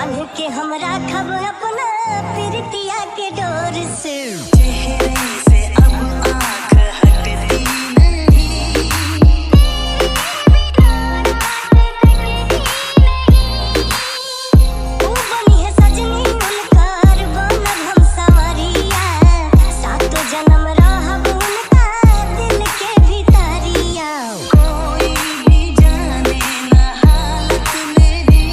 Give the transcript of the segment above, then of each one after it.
बांध के हमरा खब अपना प्रीतिया के डोर से। चेहरे से अब आँख हटती नहीं, तू बनी है सजनी उनकार बनब हम संवरिया, सातों जन्म रहब उनका दिल के भितरिया। कोई भी जाने ना हालत मेरी,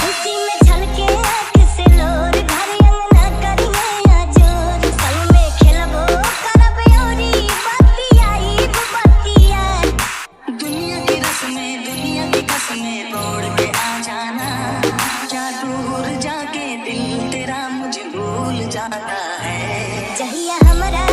खुशी में छलके आँख से लोर, घर अंगना करिए आजोर, संग में खेलबो करब औरी बतियाई बतिया। दुनिया की रस्में दुनिया की कसमें तोड़ के आ जाना, क्या दूर जाके दिल तेरा मुझे भूल जाता है। जहिया हमरा